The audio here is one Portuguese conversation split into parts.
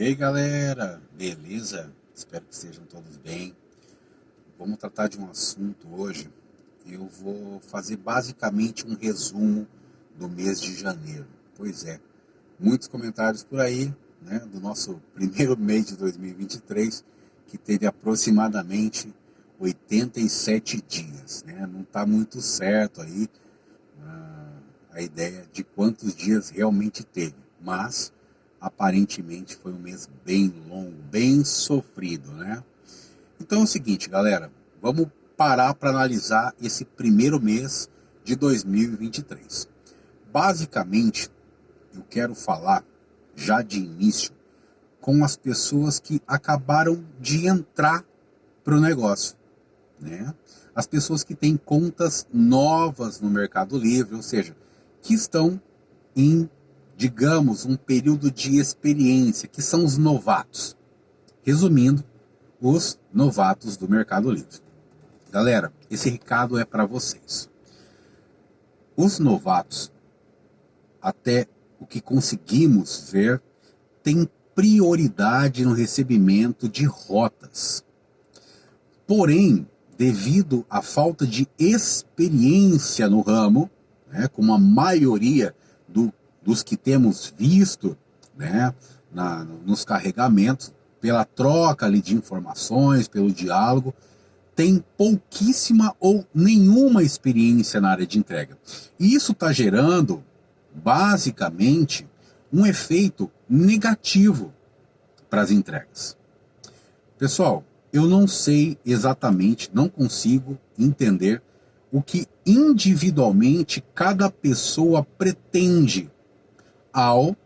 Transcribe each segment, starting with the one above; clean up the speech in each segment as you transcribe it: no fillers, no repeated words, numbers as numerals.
E aí galera, beleza? Espero que estejam todos bem. Vamos tratar de um assunto hoje. Eu vou fazer basicamente um resumo do mês de janeiro. Pois é, muitos comentários por aí, né, do nosso primeiro mês de 2023, que teve aproximadamente 87 dias, né? Não está muito certo aí a ideia de quantos dias realmente teve, mas aparentemente foi um mês bem longo, bem sofrido, né? Então é o seguinte, galera, vamos parar para analisar esse primeiro mês de 2023. Basicamente, eu quero falar já de início com as pessoas que acabaram de entrar para o negócio, né? As pessoas que têm contas novas no Mercado Livre, ou seja, que estão em, digamos, um período de experiência, que são os novatos. Resumindo, os novatos do Mercado Livre. Galera, esse recado é para vocês. Os novatos, até o que conseguimos ver, têm prioridade no recebimento de rotas. Porém, devido à falta de experiência no ramo, né, como a maioria dos que temos visto, né, nos carregamentos, pela troca ali de informações, pelo diálogo, tem pouquíssima ou nenhuma experiência na área de entrega. E isso está gerando, basicamente, um efeito negativo para as entregas. Pessoal, eu não sei exatamente, não consigo entender o que individualmente cada pessoa pretende ao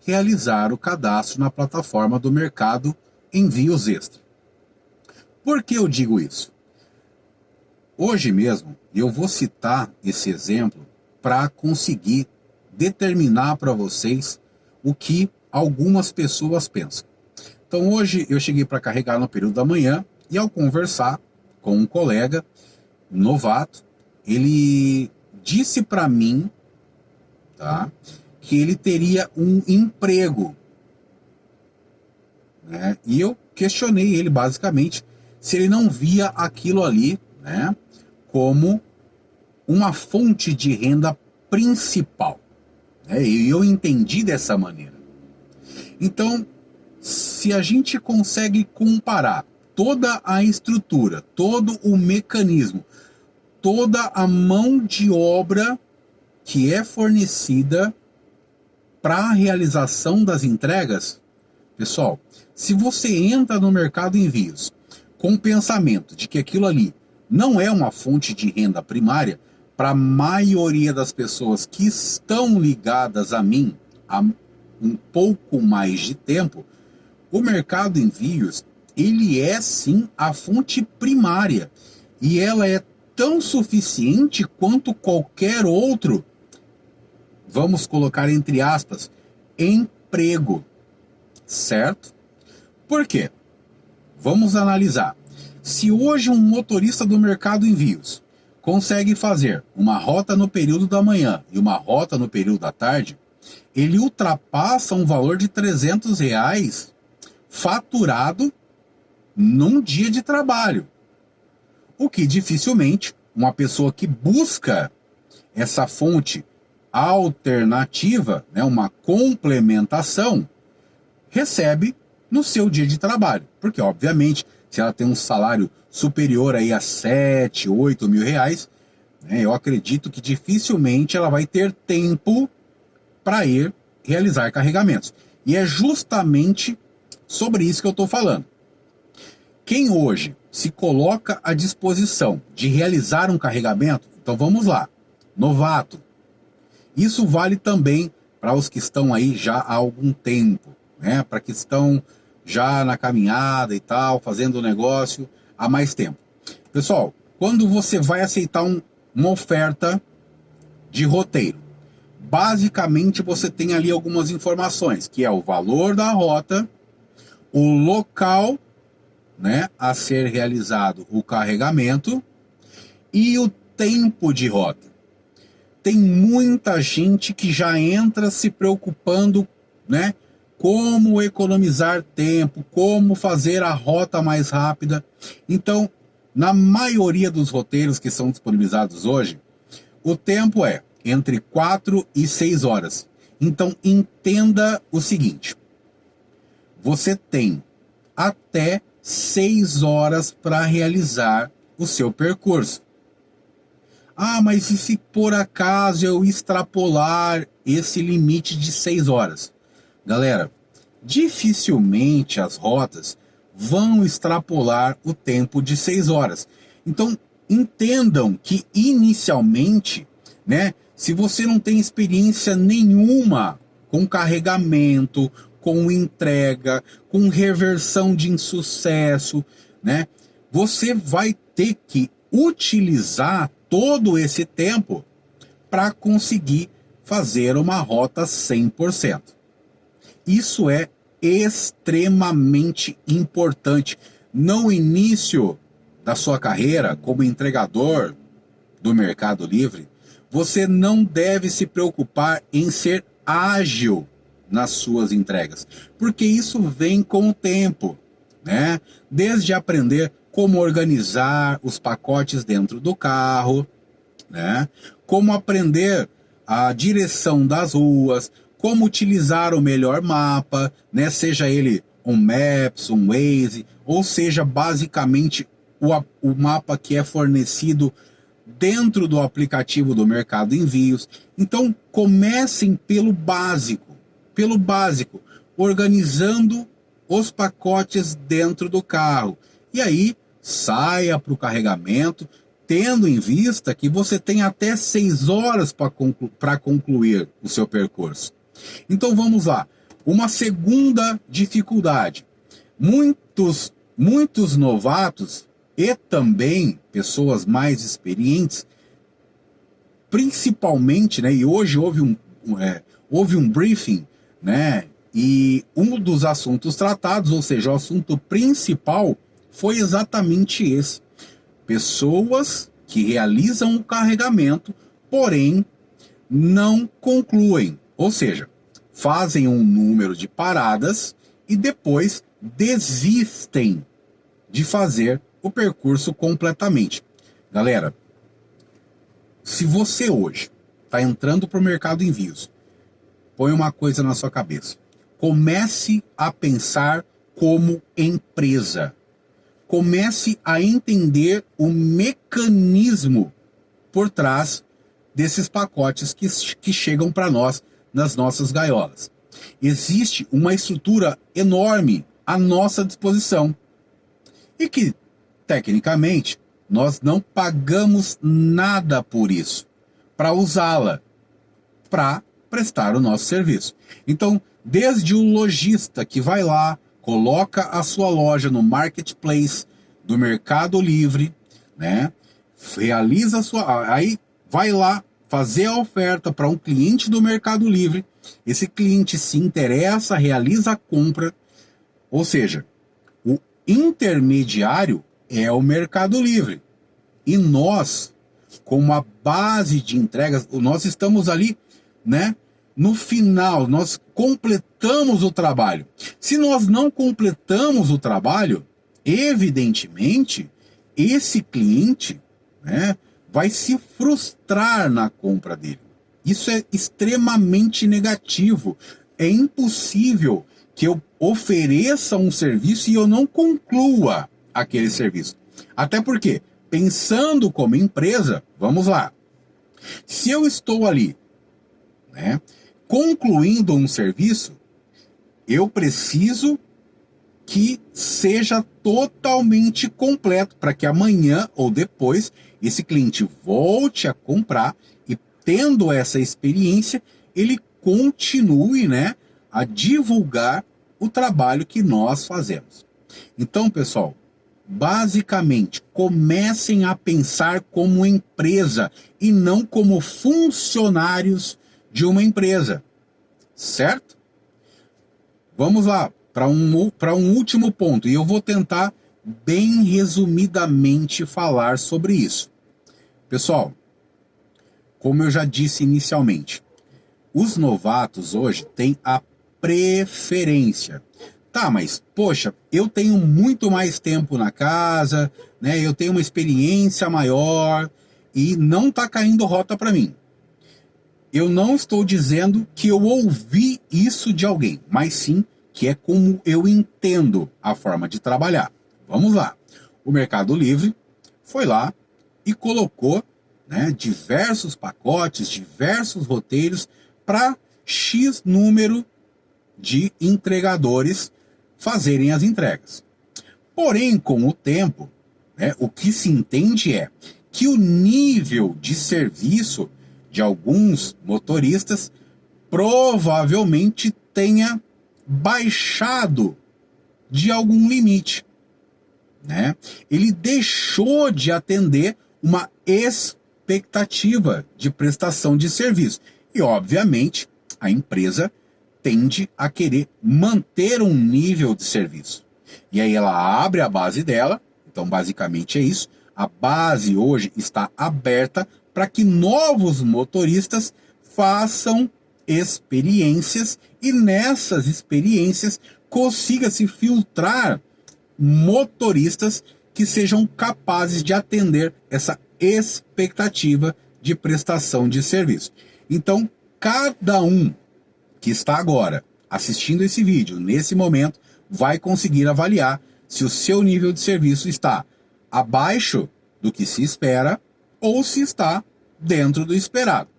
realizar o cadastro na plataforma do Mercado Envios Extra. Por que eu digo isso? Hoje mesmo eu vou citar esse exemplo para conseguir determinar para vocês o que algumas pessoas pensam. Então hoje eu cheguei para carregar no período da manhã e ao conversar com um colega novato, ele disse para mim, tá, que ele teria um emprego, né? E eu questionei ele basicamente se ele não via aquilo ali, né, como uma fonte de renda principal, né? E eu entendi dessa maneira. Então, se a gente consegue comparar toda a estrutura, todo o mecanismo, toda a mão de obra que é fornecida para a realização das entregas, pessoal, se você entra no Mercado Envios com o pensamento de que aquilo ali não é uma fonte de renda primária, para a maioria das pessoas que estão ligadas a mim há um pouco mais de tempo, o Mercado Envios, ele é sim a fonte primária e ela é tão suficiente quanto qualquer outro, vamos colocar entre aspas, emprego, certo? Por quê? Vamos analisar. Se hoje um motorista do Mercado Envios consegue fazer uma rota no período da manhã e uma rota no período da tarde, ele ultrapassa um valor de R$ 300 faturado num dia de trabalho. O que dificilmente uma pessoa que busca essa fonte alternativa, né, uma complementação, recebe no seu dia de trabalho. Porque, obviamente, se ela tem um salário superior aí a 7, 8 mil reais, né, eu acredito que dificilmente ela vai ter tempo para ir realizar carregamentos. E é justamente sobre isso que eu estou falando. Quem hoje se coloca à disposição de realizar um carregamento, então vamos lá, novato. Isso vale também para os que estão aí já há algum tempo, né? Para que estão já na caminhada e tal, fazendo o negócio há mais tempo. Pessoal, quando você vai aceitar uma oferta de roteiro, basicamente você tem ali algumas informações, que é o valor da rota, o local, né, a ser realizado o carregamento e o tempo de rota. Tem muita gente que já entra se preocupando, né, como economizar tempo, como fazer a rota mais rápida. Então, na maioria dos roteiros que são disponibilizados hoje, o tempo é entre 4 e 6 horas. Então, entenda o seguinte: você tem até 6 horas para realizar o seu percurso. Ah, mas e se por acaso eu extrapolar esse limite de 6 horas? Galera, dificilmente as rotas vão extrapolar o tempo de 6 horas. Então, entendam que inicialmente, né, se você não tem experiência nenhuma com carregamento, com entrega, com reversão de insucesso, né, você vai ter que utilizar todo esse tempo para conseguir fazer uma rota 100%. Isso é extremamente importante. No início da sua carreira como entregador do Mercado Livre, você não deve se preocupar em ser ágil nas suas entregas, porque isso vem com o tempo, né? Desde aprender como organizar os pacotes dentro do carro, né? Como aprender a direção das ruas, como utilizar o melhor mapa, né? Seja ele um Maps, um Waze, ou seja basicamente o mapa que é fornecido dentro do aplicativo do Mercado Envios. Então comecem pelo básico, organizando os pacotes dentro do carro. E aí saia para o carregamento, tendo em vista que você tem até 6 horas para concluir o seu percurso. Então vamos lá. Uma segunda dificuldade. Muitos novatos e também pessoas mais experientes, principalmente, né, e hoje houve um briefing, né, e um dos assuntos tratados, ou seja, o assunto principal, foi exatamente esse. Pessoas que realizam o carregamento, porém não concluem, ou seja, fazem um número de paradas e depois desistem de fazer o percurso completamente. Galera, se você hoje está entrando para o Mercado Envios, põe uma coisa na sua cabeça. Comece a pensar como empresa. Comece a entender o mecanismo por trás desses pacotes que chegam para nós nas nossas gaiolas. Existe uma estrutura enorme à nossa disposição e que, tecnicamente, nós não pagamos nada por isso, para usá-la, para prestar o nosso serviço. Então, desde o lojista que vai lá, coloca a sua loja no marketplace do Mercado Livre, né? Realiza aí vai lá fazer a oferta para um cliente do Mercado Livre. Esse cliente se interessa, realiza a compra, ou seja, o intermediário é o Mercado Livre. E nós, como a base de entregas, nós estamos ali, né? No final, nós completamos o trabalho. Se nós não completamos o trabalho, evidentemente, esse cliente, né, vai se frustrar na compra dele. Isso é extremamente negativo. É impossível que eu ofereça um serviço e eu não conclua aquele serviço. Até porque, pensando como empresa, vamos lá. Se eu estou ali, né, concluindo um serviço, eu preciso que seja totalmente completo para que amanhã ou depois esse cliente volte a comprar e, tendo essa experiência, ele continue, né, a divulgar o trabalho que nós fazemos. Então, pessoal, basicamente, comecem a pensar como empresa e não como funcionários de uma empresa, certo? Vamos lá para um último ponto, e eu vou tentar bem resumidamente falar sobre isso. Pessoal, como eu já disse inicialmente, os novatos hoje têm a preferência. Tá, mas, poxa, eu tenho muito mais tempo na casa, né? Eu tenho uma experiência maior e não tá caindo rota para mim. Eu não estou dizendo que eu ouvi isso de alguém, mas sim que é como eu entendo a forma de trabalhar. Vamos lá. O Mercado Livre foi lá e colocou, né, diversos pacotes, diversos roteiros para X número de entregadores fazerem as entregas. Porém, com o tempo, né, o que se entende é que o nível de serviço de alguns motoristas provavelmente tenha baixado de algum limite, né? Ele deixou de atender uma expectativa de prestação de serviço. E, obviamente, a empresa tende a querer manter um nível de serviço. E aí ela abre a base dela, então basicamente é isso. A base hoje está aberta para que novos motoristas façam experiências e nessas experiências consiga-se filtrar motoristas que sejam capazes de atender essa expectativa de prestação de serviço. Então, cada um que está agora assistindo esse vídeo, nesse momento, vai conseguir avaliar se o seu nível de serviço está abaixo do que se espera ou se está dentro do esperado.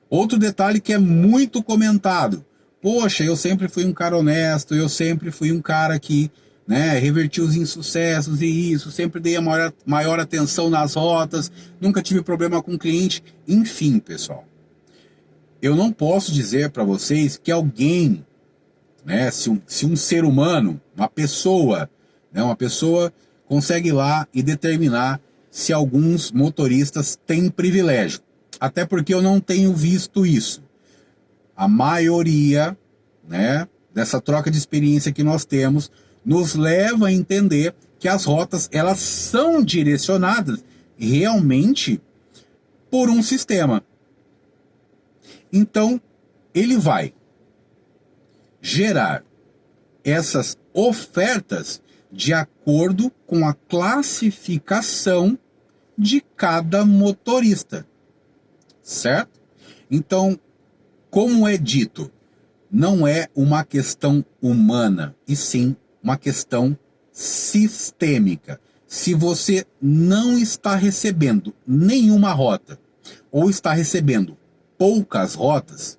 Outro detalhe que é muito comentado: poxa, eu sempre fui um cara honesto, eu sempre fui um cara que, né, reverti os insucessos e isso, sempre dei a maior atenção nas rotas, nunca tive problema com o cliente. Enfim, pessoal, eu não posso dizer para vocês que alguém, né, se um ser humano, uma pessoa consegue ir lá e determinar se alguns motoristas têm privilégio. Até porque eu não tenho visto isso. A maioria, né, dessa troca de experiência que nós temos nos leva a entender que as rotas, elas são direcionadas realmente por um sistema. Então, ele vai gerar essas ofertas de acordo com a classificação de cada motorista, certo? Então, como é dito, não é uma questão humana, e sim uma questão sistêmica. Se você não está recebendo nenhuma rota, ou está recebendo poucas rotas,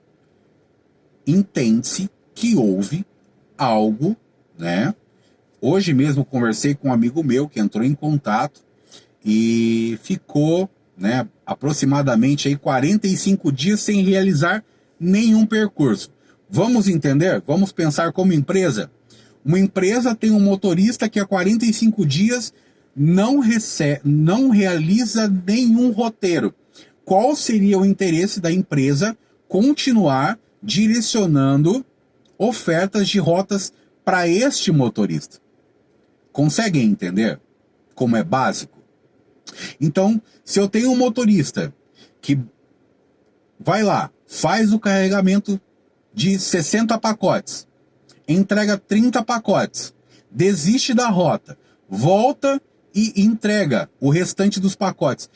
entende-se que houve algo, né? Hoje mesmo conversei com um amigo meu que entrou em contato e ficou, né, aproximadamente aí 45 dias sem realizar nenhum percurso. Vamos entender? Vamos pensar como empresa. Uma empresa tem um motorista que há 45 dias não realiza nenhum roteiro. Qual seria o interesse da empresa continuar direcionando ofertas de rotas para este motorista? Conseguem entender como é básico? Então, se eu tenho um motorista que vai lá, faz o carregamento de 60 pacotes, entrega 30 pacotes, desiste da rota, volta e entrega o restante dos pacotes,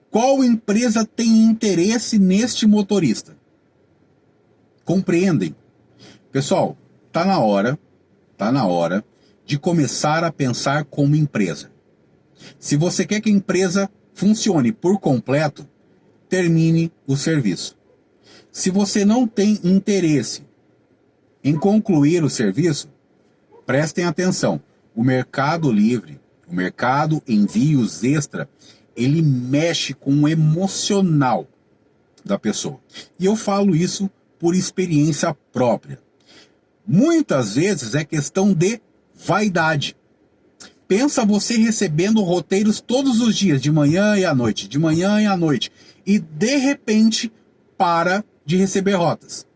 qual empresa tem interesse neste motorista? Compreendem? Pessoal, tá na hora de começar a pensar como empresa. Se você quer que a empresa funcione por completo, termine o serviço. Se você não tem interesse em concluir o serviço, prestem atenção. O Mercado Livre, o mercado envios extra, ele mexe com o emocional da pessoa. E eu falo isso por experiência própria. Muitas vezes é questão de vaidade. Pensa você recebendo roteiros todos os dias, de manhã e à noite, de manhã e à noite, e de repente para de receber rotas.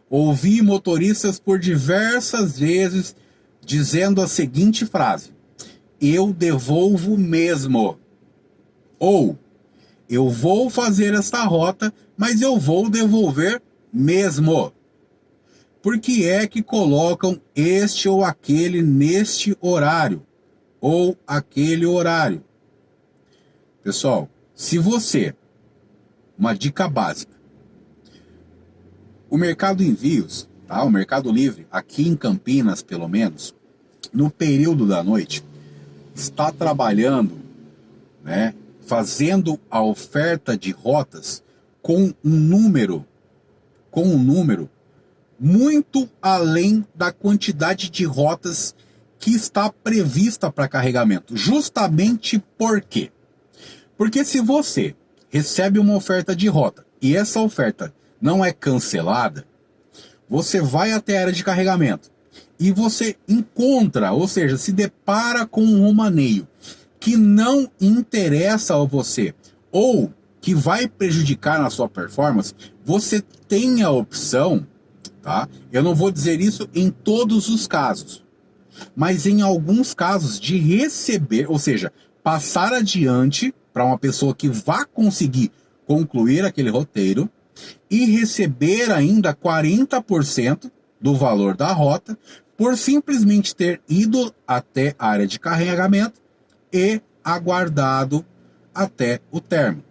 Ouvi motoristas por diversas vezes dizendo a seguinte frase: eu devolvo mesmo. Ou, eu vou fazer esta rota, mas eu vou devolver mesmo. Por que é que colocam este ou aquele neste horário? Ou aquele horário? Pessoal, se você, uma dica básica, o Mercado Envios, tá? O Mercado Livre, aqui em Campinas pelo menos, no período da noite, está trabalhando, né, fazendo a oferta de rotas com um número muito além da quantidade de rotas que está prevista para carregamento. Justamente por quê? Porque se você recebe uma oferta de rota e essa oferta não é cancelada, você vai até a área de carregamento e você encontra, ou seja, se depara com um romaneio que não interessa a você ou que vai prejudicar na sua performance, você tem a opção, tá? Eu não vou dizer isso em todos os casos, mas em alguns casos de receber, ou seja, passar adiante para uma pessoa que vá conseguir concluir aquele roteiro e receber ainda 40% do valor da rota por simplesmente ter ido até a área de carregamento e aguardado até o término,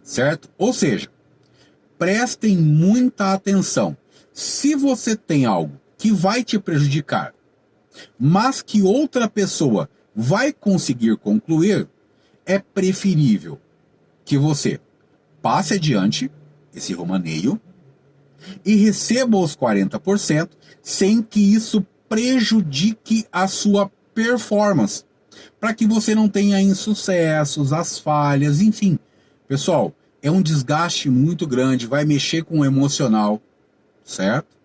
certo? Ou seja, prestem muita atenção. Se você tem algo que vai te prejudicar, mas que outra pessoa vai conseguir concluir, é preferível que você passe adiante esse romaneio e receba os 40% sem que isso prejudique a sua performance, para que você não tenha insucessos, as falhas, enfim. Pessoal, é um desgaste muito grande, vai mexer com o emocional, certo?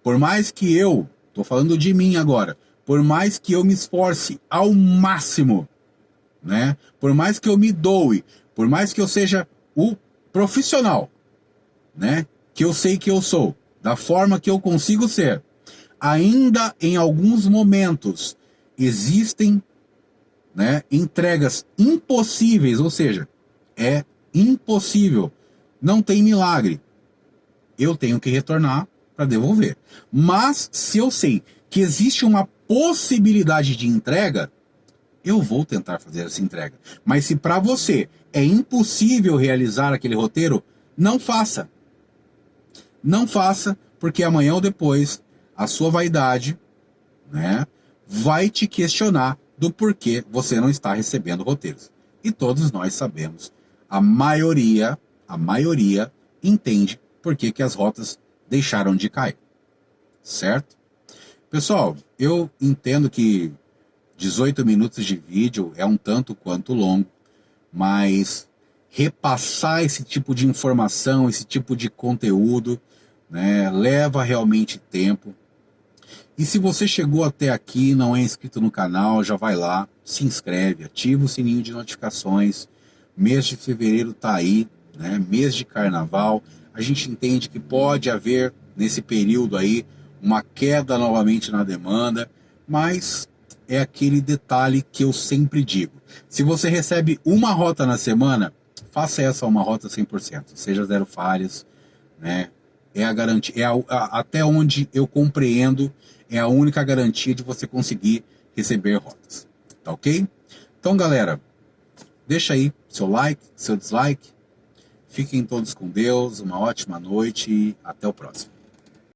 Por mais que eu, estou falando de mim agora, por mais que eu me esforce ao máximo, né? Por mais que eu me doe, por mais que eu seja o profissional, né, que eu sei que eu sou, da forma que eu consigo ser, ainda em alguns momentos existem, né, entregas impossíveis, ou seja, é impossível, não tem milagre, eu tenho que retornar para devolver. Mas se eu sei que existe uma possibilidade de entrega, eu vou tentar fazer essa entrega. Mas se para você é impossível realizar aquele roteiro, não faça. Não faça, porque amanhã ou depois a sua vaidade, né, vai te questionar do porquê você não está recebendo roteiros. E todos nós sabemos, a maioria entende por que as rotas deixaram de cair. Certo? Pessoal, eu entendo que 18 minutos de vídeo é um tanto quanto longo, mas repassar esse tipo de informação, esse tipo de conteúdo, né, leva realmente tempo. E se você chegou até aqui e não é inscrito no canal, já vai lá, se inscreve, ativa o sininho de notificações. Mês de fevereiro tá aí, né, mês de carnaval. A gente entende que pode haver nesse período aí uma queda novamente na demanda, mas é aquele detalhe que eu sempre digo. Se você recebe uma rota na semana, faça essa uma rota 100%, seja zero falhas, né? É a garantia, até onde eu compreendo, é a única garantia de você conseguir receber rotas. Tá ok? Então, galera, deixa aí seu like, seu dislike. Fiquem todos com Deus, uma ótima noite e até o próximo.